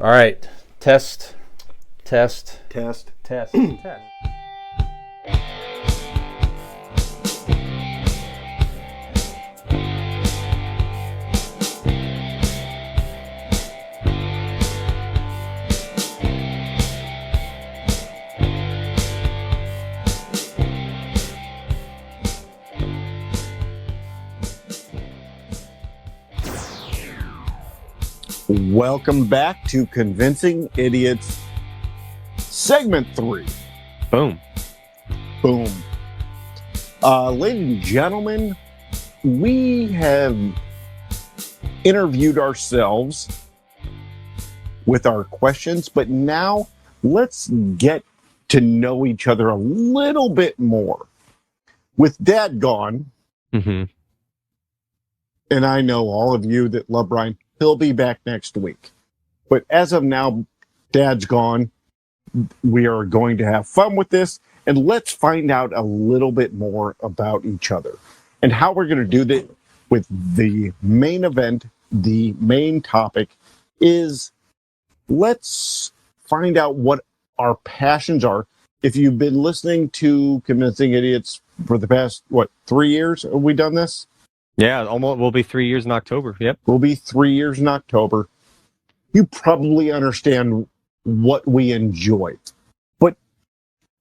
All right. Test, test, Test. test, test. Welcome back to Convincing Idiots, Segment 3. Boom. Boom. Ladies and gentlemen, we have interviewed ourselves with our questions, but now let's get to know each other a little bit more. With Dad gone, Mm-hmm. and I know all of you that love Brian, he'll be back next week. But as of now, Dad's gone. We are going to have fun with this, and let's find out a little bit more about each other and how we're going to do that with the main event. The main topic is let's find out what our passions are. If you've been listening to Convincing Idiots for the past, 3 years have we done this? Yeah, almost will be 3 years in October. Yep. Will be 3 years in October. You probably understand what we enjoy. But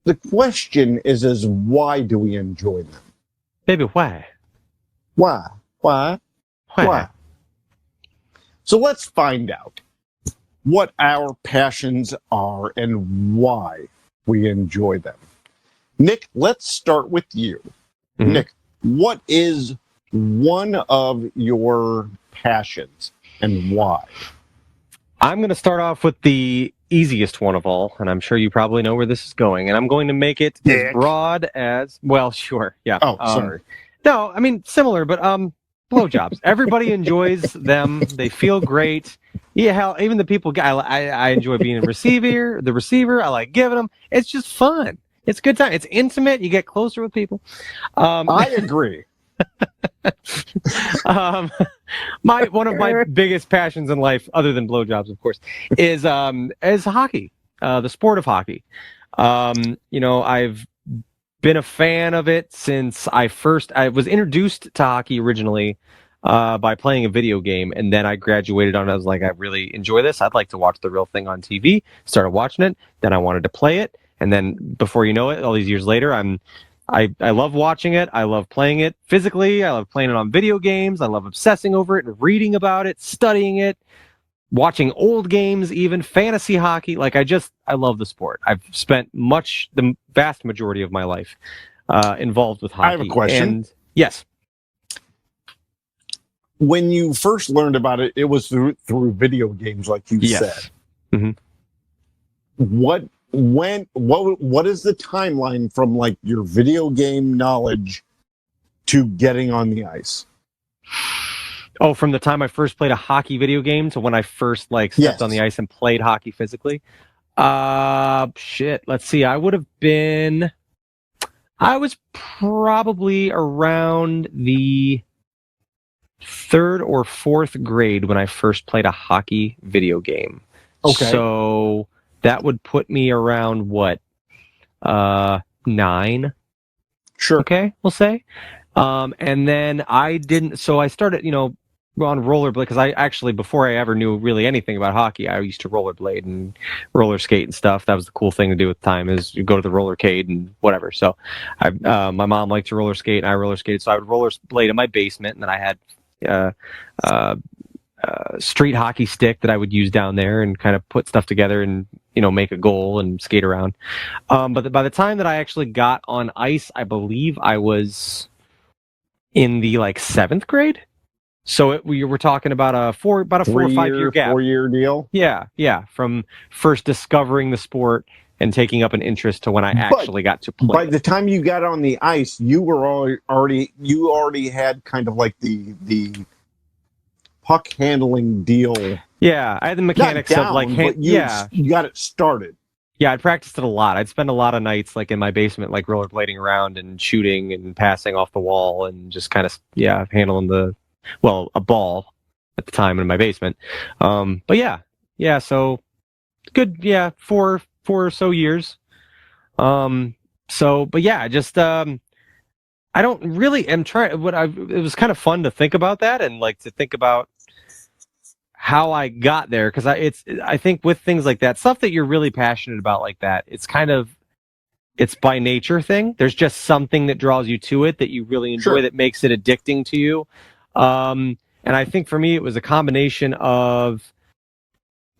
the question is why do we enjoy them? Baby, why? Why? Why? Why? So let's find out what our passions are and why we enjoy them. Nick, let's start with you. Mhm. Nick, what is one of your passions and why? I'm going to start off with the easiest one of all, and I'm sure you probably know where this is going, and I'm going to make it Dick. as broad as, well, sure, yeah. Oh, sorry. No, I mean, similar, but blowjobs. Everybody enjoys them. They feel great. Yeah, hell, even the people, I enjoy being the receiver. I like giving them. It's just fun. It's a good time. It's intimate. You get closer with people. I agree. One of my biggest passions in life, other than blowjobs, of course, is hockey, the sport of hockey. I've been a fan of it since I was introduced to hockey originally by playing a video game, and then I graduated on it. I was like, I really enjoy this. I'd like to watch the real thing on TV. Started watching it. Then I wanted to play it, and then before you know it, all these years later, I love watching it. I love playing it physically. I love playing it on video games. I love obsessing over it and reading about it, studying it, watching old games, even fantasy hockey. I love the sport. I've spent the vast majority of my life involved with hockey. I have a question. And, yes. When you first learned about it, it was through video games, like you said. Mm-hmm. What is the timeline from like your video game knowledge to getting on the ice? Oh, from the time I first played a hockey video game to when I first stepped on the ice and played hockey physically. Let's see. I was probably around the 3rd or 4th grade when I first played a hockey video game. Okay. So that would put me around 9. Sure. Okay, we'll say. And then I started, on rollerblade, because I actually, before I ever knew really anything about hockey, I used to rollerblade and roller skate and stuff. That was the cool thing to do at the time, is you go to the rollercade and whatever. So my mom liked to roller skate and I roller skated. So I would rollerblade in my basement, and then I had street hockey stick that I would use down there and kind of put stuff together and make a goal and skate around. But by the time that I actually got on ice, I believe I was in the 7th grade. So we were talking about a 4 or 5 year gap. 4-year deal. Yeah. From first discovering the sport and taking up an interest to when I actually got to play. By the time you got on the ice, you were already had kind of like the puck handling deal. Yeah, I had the mechanics you got it started. Yeah, I practiced it a lot. I'd spend a lot of nights in my basement, rollerblading around and shooting and passing off the wall and just kind of handling a ball at the time in my basement. But yeah, so good, yeah, four or so years. But yeah, just I don't really am trying. It was kind of fun to think about that and like to think about how I got there because I think with things like that, stuff that you're really passionate about like that, it's by nature thing. There's just something that draws you to it that you really enjoy Sure. that makes it addicting to you. And I think for me, it was a combination of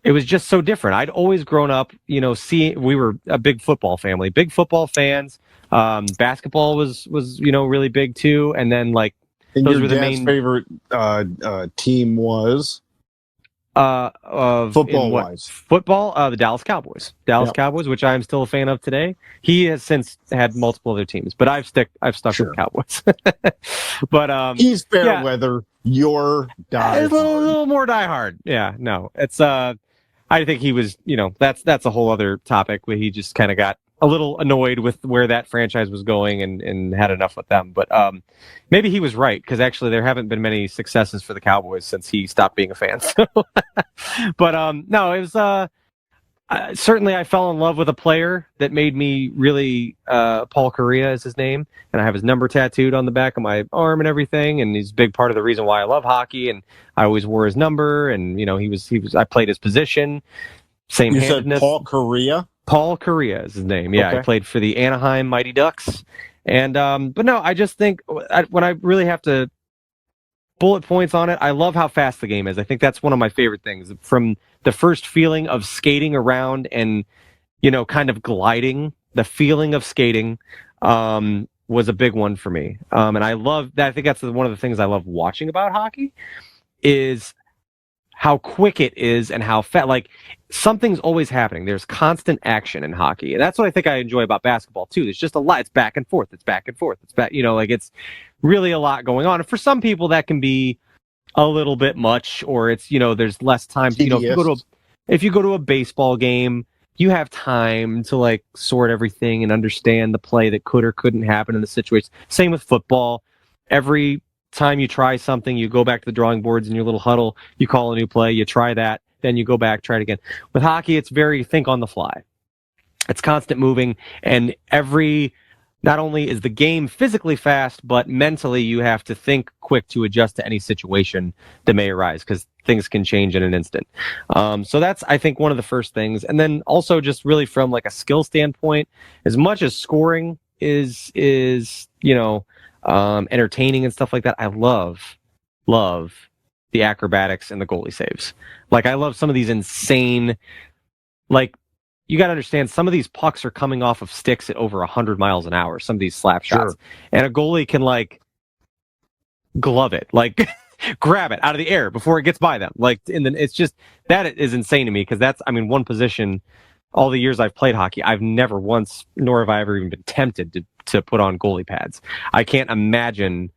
it was just so different. I'd always grown up, we were a big football family, big football fans. Basketball was really big too, and then like And those your were the dad's main favorite team was of football in what wise. football, the Dallas Cowboys, Yep. Cowboys, which I'm still a fan of today. He has since had multiple other teams, but I've stuck Sure. with the Cowboys. But He's fair yeah. weather. You're die It's a hard. little more diehard. Yeah, no, it's I think he was, that's a whole other topic where he just kind of got a little annoyed with where that franchise was going and had enough with them. But maybe he was right because actually there haven't been many successes for the Cowboys since he stopped being a fan. So, but no, it was certainly I fell in love with a player that made me really. Paul Correa is his name, and I have his number tattooed on the back of my arm and everything. And he's a big part of the reason why I love hockey. And I always wore his number, and he was. I played his position. Same You said handedness. Paul Correa? Paul Correa is his name. Yeah, Okay. I played for the Anaheim Mighty Ducks. And but no, I just think when I really have to bullet points on it, I love how fast the game is. I think that's one of my favorite things. From the first feeling of skating around and kind of gliding, the feeling of skating was a big one for me. And I love that. I think that's one of the things I love watching about hockey is how quick it is and how fast. Like something's always happening. There's constant action in hockey, and that's what I think I enjoy about basketball too. There's just a lot. It's back and forth. It's back and forth. It's back. Like it's really a lot going on. And for some people, that can be a little bit much, or it's there's less time. TDS. If you go to a baseball game, you have time to like sort everything and understand the play that could or couldn't happen in the situation. Same with football. Every time you try something, you go back to the drawing boards in your little huddle, you call a new play, you try that, then you go back, try it again. With hockey, it's very think on the fly. It's constant moving, and not only is the game physically fast, but mentally you have to think quick to adjust to any situation that may arise because things can change in an instant. So that's, I think, one of the first things. And then also just really from like a skill standpoint, as much as scoring is entertaining and stuff like that, I love the acrobatics and the goalie saves. Like I love some of these insane, like, you got to understand some of these pucks are coming off of sticks at over 100 miles an hour, some of these slap shots. Sure. And a goalie can like glove it, like grab it out of the air before it gets by them. Like it's just, that is insane to me because that's, one position, all the years I've played hockey, I've never once, nor have I ever even been tempted to put on goalie pads. I can't imagine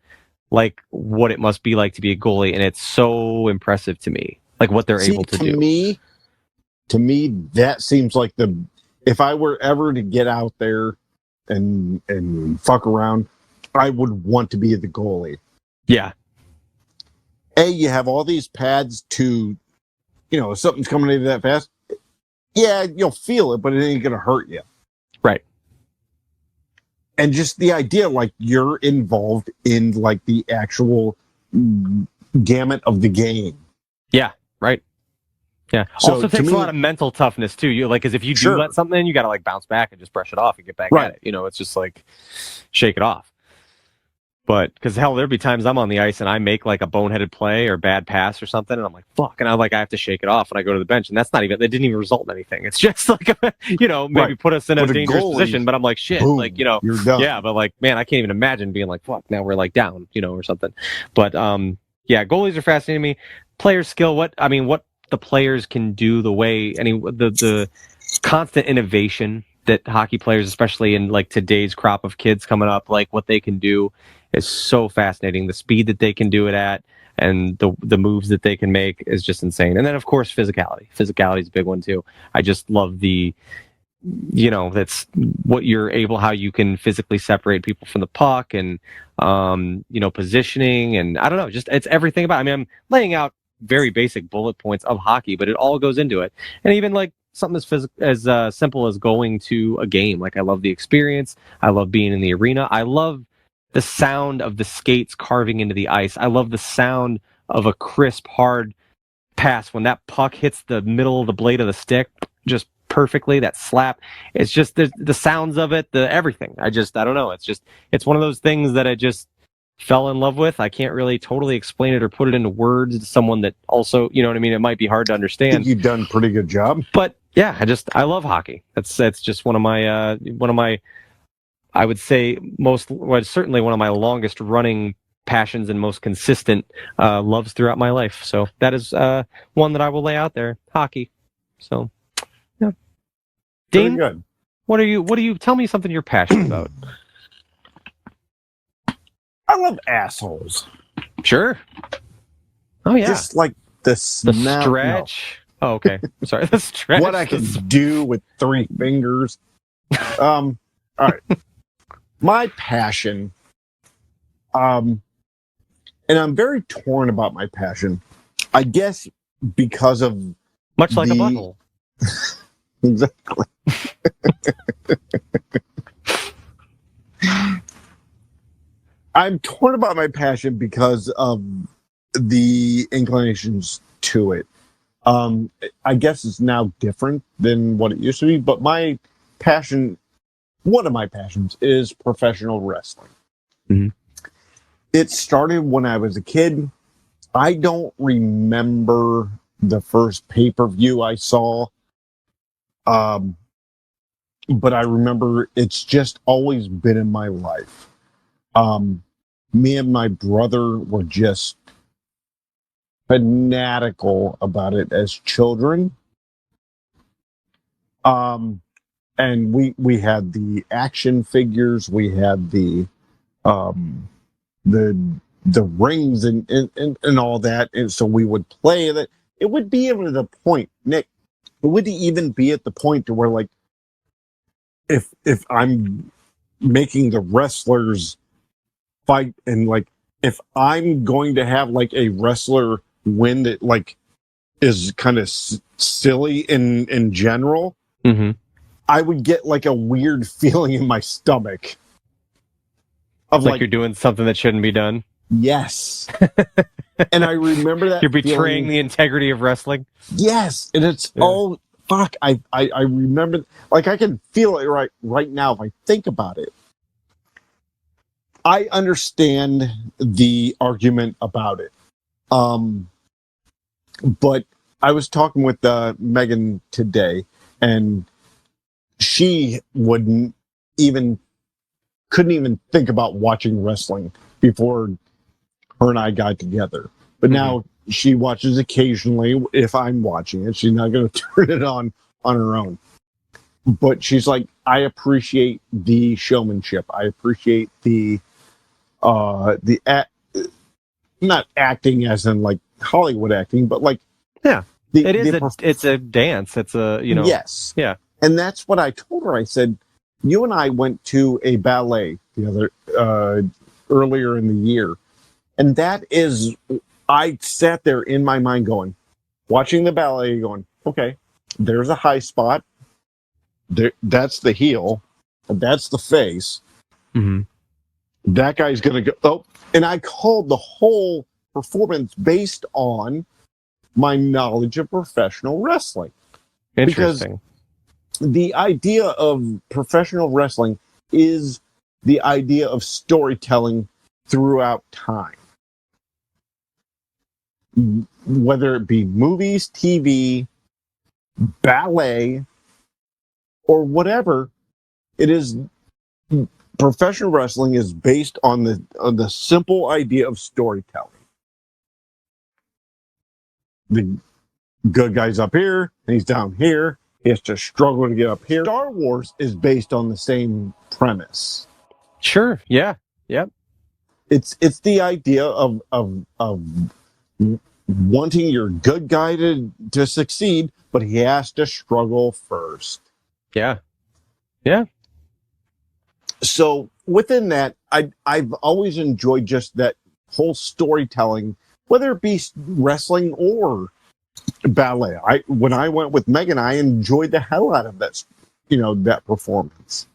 like what it must be like to be a goalie, and it's so impressive to me, like what they're able to do. To me, that seems like if I were ever to get out there and fuck around, I would want to be the goalie. Yeah. You have all these pads to, if something's coming at you that fast, yeah, you'll feel it, but it ain't going to hurt you. Right. And just the idea, like, you're involved in, like, the actual gamut of the game. Yeah, right. Yeah. So also takes a lot of mental toughness too. You like, because if you do let something in, you got to like bounce back and just brush it off and get back at it. It's just like shake it off. But because hell, there'd be times I'm on the ice and I make like a boneheaded play or bad pass or something, and I'm like, fuck, and I have to shake it off, and I go to the bench, and that didn't even result in anything. It's just like, maybe put us in a dangerous position, but I'm like, shit, boom, like, you're done. Yeah, but like, man, I can't even imagine being like, fuck, now we're like down, or something. But yeah, goalies are fascinating to me. Player skill, what the players can do, the constant innovation that hockey players, especially in like today's crop of kids coming up, like what they can do is so fascinating. The speed that they can do it at and the moves that they can make is just insane. And then of course physicality is a big one too. I just love that's what how you can physically separate people from the puck and positioning, and I don't know, just it's everything about it. I'm laying out very basic bullet points of hockey, but it all goes into it. And even like something as simple as going to a game. Like, I love the experience. I love being in the arena. I love the sound of the skates carving into the ice. I love the sound of a crisp, hard pass when that puck hits the middle of the blade of the stick just perfectly. That slap. It's just the sounds of it, the everything. I don't know. It's one of those things that I just fell in love with. I can't really totally explain it or put it into words to someone that also, you know what I mean? It might be hard to I understand. think you've done a pretty good job. But yeah, I love hockey. That's just one of my I would say certainly one of my longest running passions and most consistent loves throughout my life. So that is one that I will lay out there. Hockey. So yeah. Very Dane, good. what are you tell me something you're passionate about? I love assholes. Sure. Oh yeah. Just like the smell. Stretch. No. Oh, okay. Sorry. The stretch. What I can do with 3 fingers. All right. My passion. And I'm very torn about my passion. I guess because of much like a butthole. Exactly. I'm torn about my passion because of the inclinations to it. I guess it's now different than what it used to be, but my passion, one of my passions, is professional wrestling. Mm-hmm. It started when I was a kid. I don't remember the first pay-per-view I saw. But I remember it's just always been in my life. Me and my brother were just fanatical about it as children. And we had the action figures, we had the rings and all that, and so we would play that. It would be even to the point, Nick. It would even be at the point to where, like, if I'm making the wrestlers fight, and like if I'm going to have like a wrestler win that like is kind of silly in general, Mm-hmm. I would get like a weird feeling in my stomach of like you're doing something that shouldn't be done. Yes. And I remember that you're betraying feeling. the integrity of wrestling. Yes, and it's fuck. I remember, like, I can feel it right now if I think about it. I understand the argument about it. But I was talking with Megan today, and she couldn't even think about watching wrestling before her and I got together. But now she watches occasionally if I'm watching it. She's not going to turn it on her own. But she's like, I appreciate the showmanship. I appreciate not acting as in like Hollywood acting, but like, yeah, it's a dance. It's a, yes. Yeah. And that's what I told her. I said, you and I went to a ballet earlier in the year. And that is, I sat there in my mind watching the ballet going, okay, there's a high spot. That's the heel. That's the face. Mm-hmm. That guy's going to go. Oh, and I called the whole performance based on my knowledge of professional wrestling. Interesting. Because the idea of professional wrestling is the idea of storytelling throughout time. Whether it be movies, TV, ballet, or whatever, it is. Professional wrestling is based on the simple idea of storytelling. The good guy's up here, and he's down here. He has to struggle to get up here. Star Wars is based on the same premise. Sure. Yeah. Yep. It's the idea of wanting your good guy to succeed, but he has to struggle first. Yeah. Yeah. So within that, I've always enjoyed just that whole storytelling, whether it be wrestling or ballet. When I went with Megan, I enjoyed the hell out of that, that performance.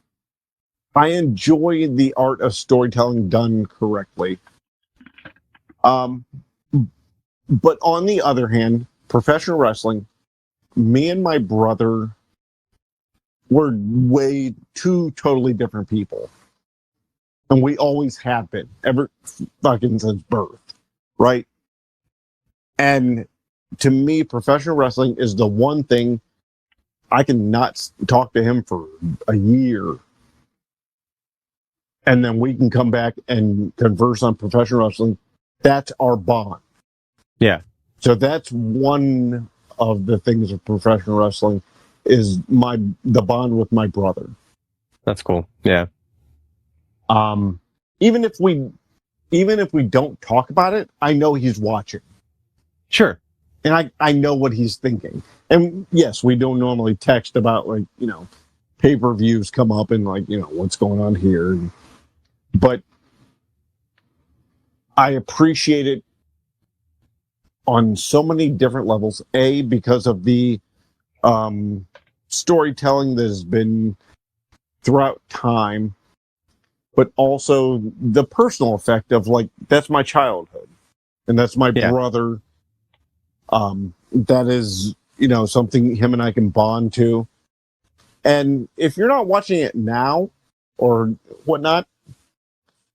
I enjoy the art of storytelling done correctly. But on the other hand, professional wrestling, me and my brother were way two totally different people. And we always have been, ever fucking since birth, right? And to me, professional wrestling is the one thing I can not talk to him for a year. And then we can come back and converse on professional wrestling. That's our bond. Yeah. So that's one of the things of professional wrestling is the bond with my brother. That's cool. Yeah. Even if we don't talk about it, I know he's watching. Sure. And I know what he's thinking. And yes, we don't normally text about pay-per-views come up and what's going on here. But I appreciate it on so many different levels. A, because of the storytelling that has been throughout time, but also the personal effect of that's my childhood. And that's my brother. That is, something him and I can bond to. And if you're not watching it now or whatnot,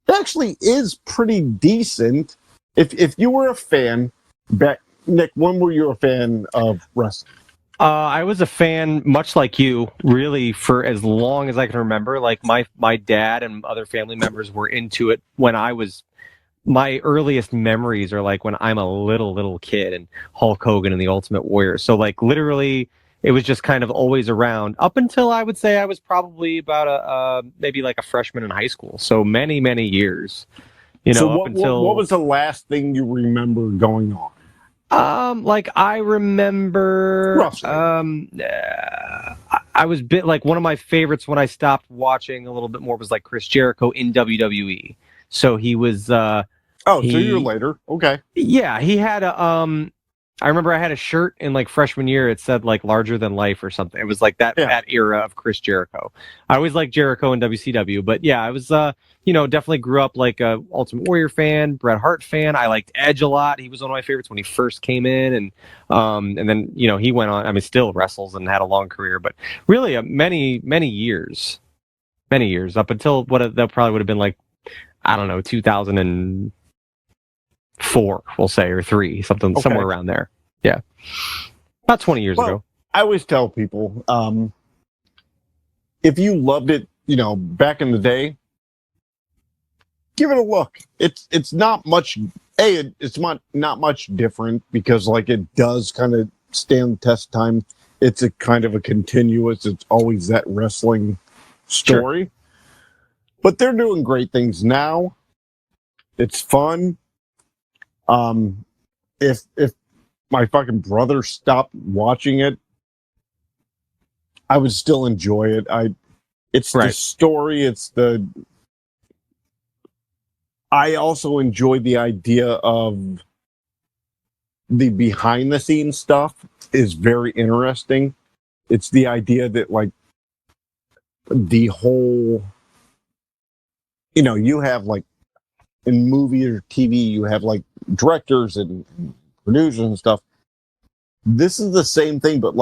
it actually is pretty decent. If you were a fan back, Nick, when were you a fan of wrestling? I was a fan, much like you, really for as long as I can remember. Like my dad and other family members were into it when I was. My earliest memories are like when I'm a little kid and Hulk Hogan and the Ultimate Warrior. So literally, it was just kind of always around up until I would say I was probably about maybe like a freshman in high school. So many years. So up until what was the last thing you remember going on? I remember, Roughly. I was one of my favorites when I stopped watching a little bit more was like Chris Jericho in WWE. So he was, so you're later. Okay. Yeah, he had I remember I had a shirt in freshman year. It said larger than life or something. It was that era of Chris Jericho. I always liked Jericho and WCW, but yeah, I was definitely grew up a Ultimate Warrior fan, Bret Hart fan. I liked Edge a lot. He was one of my favorites when he first came in, and then he went on. I mean, still wrestles and had a long career, but really many years up until that probably would have been I don't know 2004, we'll say, or 3, something somewhere around there. Yeah, about 20 years ago. I always tell people, if you loved it, back in the day, give it a look. It's not much. It's not much different because it does kind of stand the test of time. It's a kind of a continuous. It's always that wrestling story. Sure. But they're doing great things now. It's fun. If my fucking brother stopped watching it, I would still enjoy it. It's the story. I also enjoy the idea of the behind the scenes stuff is very interesting. It's the idea that the whole, you have in movie or TV, you have directors and producers and stuff. This is the same thing, but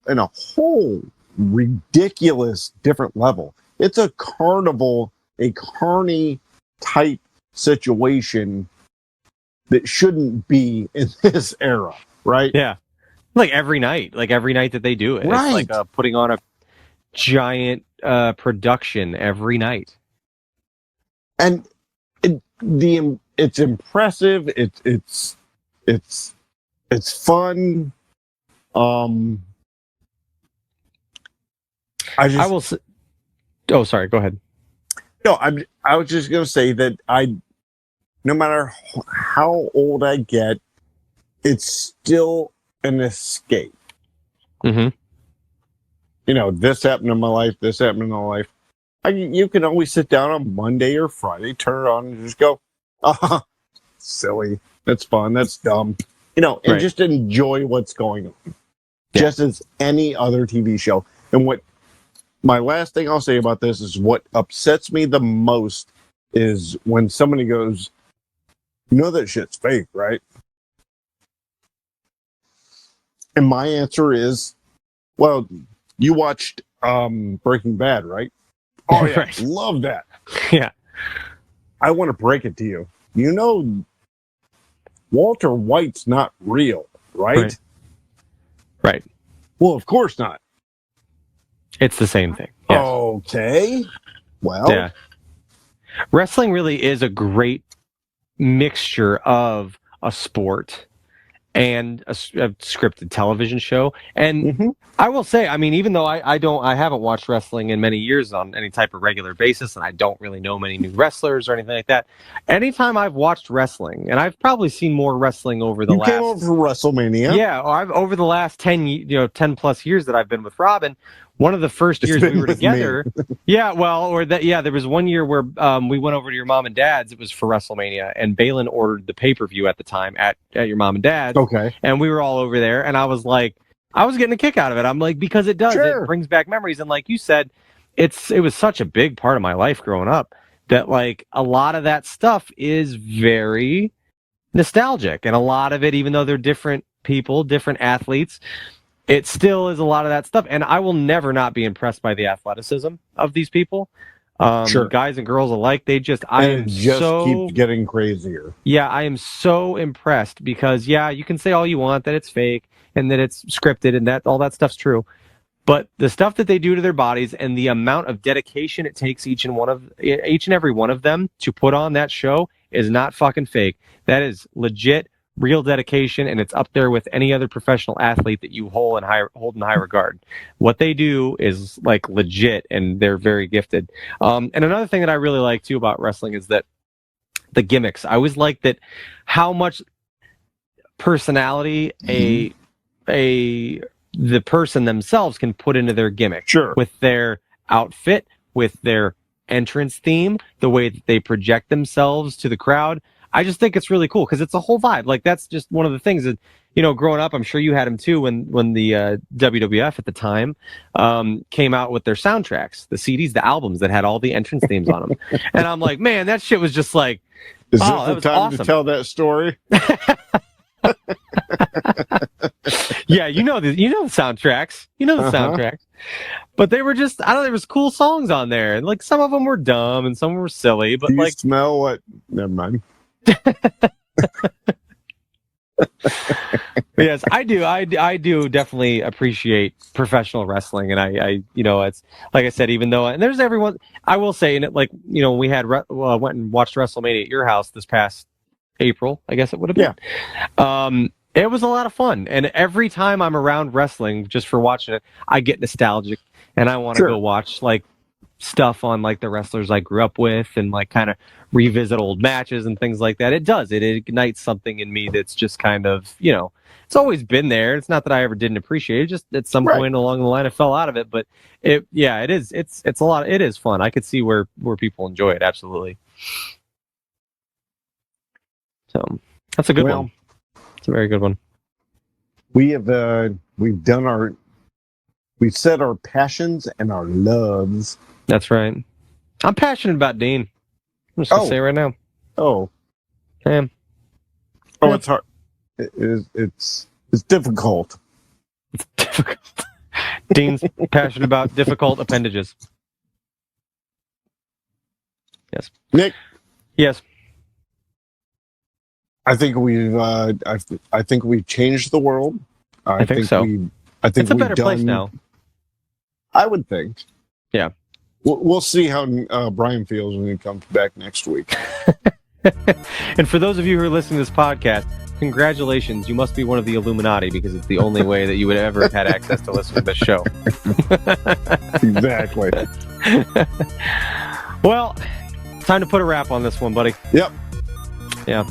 in a whole ridiculous different level. It's a carnival, a carny type situation that shouldn't be in this era, right? Yeah. Every night that they do it. Right. It's putting on a giant production every night. And it's impressive. It's fun. I will say, oh, sorry, go ahead. No, I was just going to say that no matter how old I get, it's still an escape. Mm-hmm. This happened in my life, this happened in my life. You can always sit down on Monday or Friday, turn it on, and just go, silly. That's fun. That's dumb. and Right. just enjoy what's going on, Yeah. just as any other TV show. And what my last thing I'll say about this is what upsets me the most is when somebody goes, that shit's fake, right? And my answer is, well, you watched Breaking Bad, right? Oh yeah, Right. love that. Yeah. I want to break it to you. Walter White's not real, right? Right. Well, of course not. It's the same thing. Yes. Okay. Well, Yeah. Wrestling really is a great mixture of a sport and a scripted television show. And mhm. I will say, I mean, even though I haven't watched wrestling in many years on any type of regular basis, and I don't really know many new wrestlers or anything like that. Anytime I've watched wrestling, and I've probably seen more wrestling over the You last came over for WrestleMania. Yeah, I've over the last 10 plus years that I've been with Robin. One of the first It's years been we were with together, there was one year where we went over to your mom and dad's. It was for WrestleMania, and Balin ordered the pay-per-view at the time at your mom and dad's. Okay. And we were all over there, and I was getting a kick out of it. I'm like, because it does, Sure. it brings back memories, and like you said, it was such a big part of my life growing up that like a lot of that stuff is very nostalgic, and a lot of it, even though they're different people, different athletes, it still is a lot of that stuff. And I will never not be impressed by the athleticism of these people. Sure. Guys and girls alike. Keeps getting crazier. Yeah, I am so impressed because you can say all you want that it's fake and that it's scripted and that all that stuff's true. But the stuff that they do to their bodies and the amount of dedication it takes each and every one of them to put on that show is not fucking fake. That is legit, real dedication, and it's up there with any other professional athlete that you hold in high regard. What they do is like legit, and they're very gifted. And another thing that I really like too about wrestling is that the gimmicks. I always like that how much personality the person themselves can put into their gimmick. Sure. With their outfit, with their entrance theme, the way that they project themselves to the crowd. I just think it's really cool because it's a whole vibe. Like that's just one of the things that, growing up, I'm sure you had them too when the WWF at the time came out with their soundtracks, the CDs, the albums that had all the entrance themes on them. And I'm like, man, that shit was just like, is this that the was time awesome. to tell that story? Yeah, the soundtracks. You know the soundtracks. But they were just, I don't know, there was cool songs on there. And like some of them were dumb and some were silly, but Do you like smell what? Never mind. Yes, I do. I do definitely appreciate professional wrestling, and I it's like I said, even though and there's everyone. I will say, and it, like we had went and watched WrestleMania at your house this past April, I guess it would have been. Yeah. It was a lot of fun, and every time I'm around wrestling, just for watching it, I get nostalgic, and I want to go watch like stuff on like the wrestlers I grew up with, and like kind of revisit old matches and things like that. It ignites something in me that's just kind of it's always been there. It's not that I ever didn't appreciate it, just at some point along the line I fell out of it. But it is it's a lot. It is fun. I could see where people enjoy it. Absolutely. So that's a good one. It's a very good one. We have we've set our passions and our loves. That's right. I'm passionate about Dean. I'm just gonna say it right now. Oh. I am. Oh, it's hard. It's difficult. It's difficult. Dean's passionate about difficult appendages. Yes. Nick. Yes. I think we've changed the world. I think so. I think it's a better place now. I would think. Yeah. We'll see how Brian feels when he comes back next week. And for those of you who are listening to this podcast, congratulations. You must be one of the Illuminati because it's the only way that you would ever have had access to listen to this show. Exactly. Well, time to put a wrap on this one, buddy. Yep. Yeah.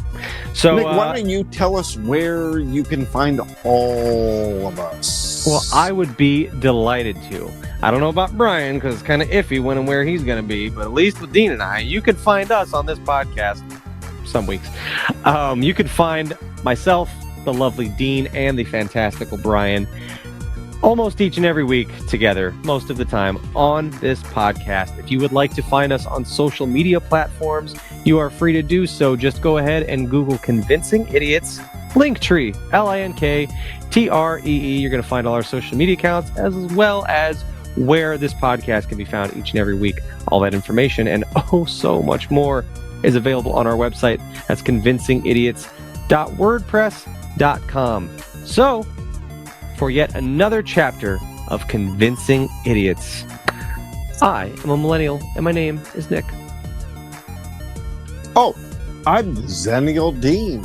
So, Nick, why don't you tell us where you can find all of us? Well, I would be delighted to. I don't know about Brian because it's kind of iffy when and where he's going to be, but at least with Dean and I, you can find us on this podcast some weeks. You can find myself the lovely Dean and the fantastical Brian, almost each and every week together, most of the time, on this podcast. If you would like to find us on social media platforms, you are free to do so. Just go ahead and Google Convincing Idiots Linktree, Linkree. You're going to find all our social media accounts, as well as where this podcast can be found each and every week. All that information and so much more is available on our website. That's convincingidiots.wordpress.com. So, for yet another chapter of Convincing Idiots, I am a millennial, and my name is Nick. Oh, I'm Zennial Dean.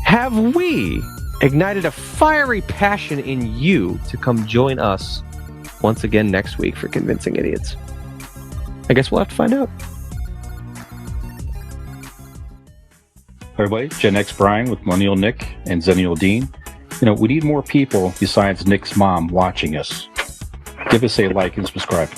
Have we ignited a fiery passion in you to come join us once again next week for Convincing Idiots? I guess we'll have to find out. Hey everybody, Gen X Brian with Millennial Nick and Zennial Dean. We need more people besides Nick's mom watching us. Give us a like and subscribe.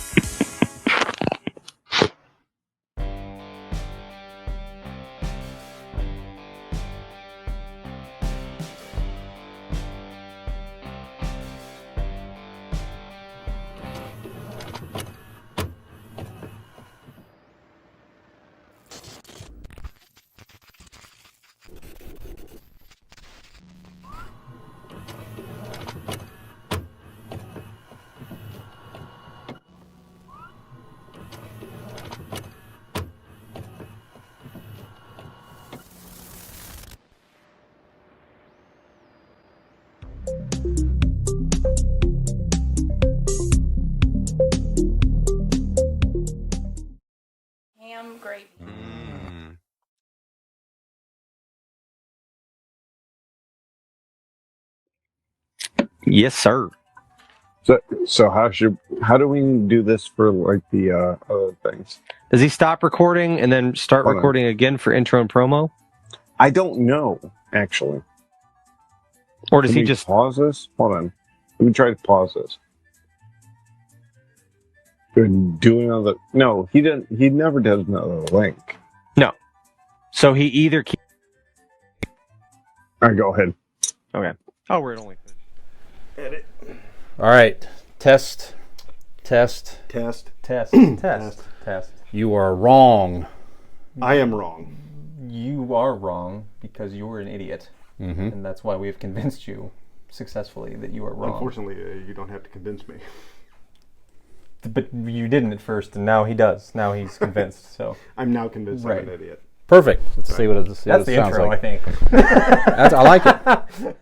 Ham gravy. Yes, sir. So how do we do this for like the other things? Does he stop recording and then start Hold on. recording again for intro and promo? I don't know, actually. Or does Can he we just... pause this? Hold on. Let me try to pause this. We're doing another. No, he didn't. He never does another link. No. So he either... All right, go ahead. Okay. Oh, we're at only... Edit. All right. Test. Test. You are wrong. I am wrong. You are wrong because you were an idiot. Mm-hmm. And that's why we have convinced you successfully that you are wrong. Unfortunately, you don't have to convince me. But you didn't at first, and now he does. Now he's convinced. So I'm now convinced Right. I'm an idiot. Perfect. Let's see what it that's the sounds intro, like. I think. I like it.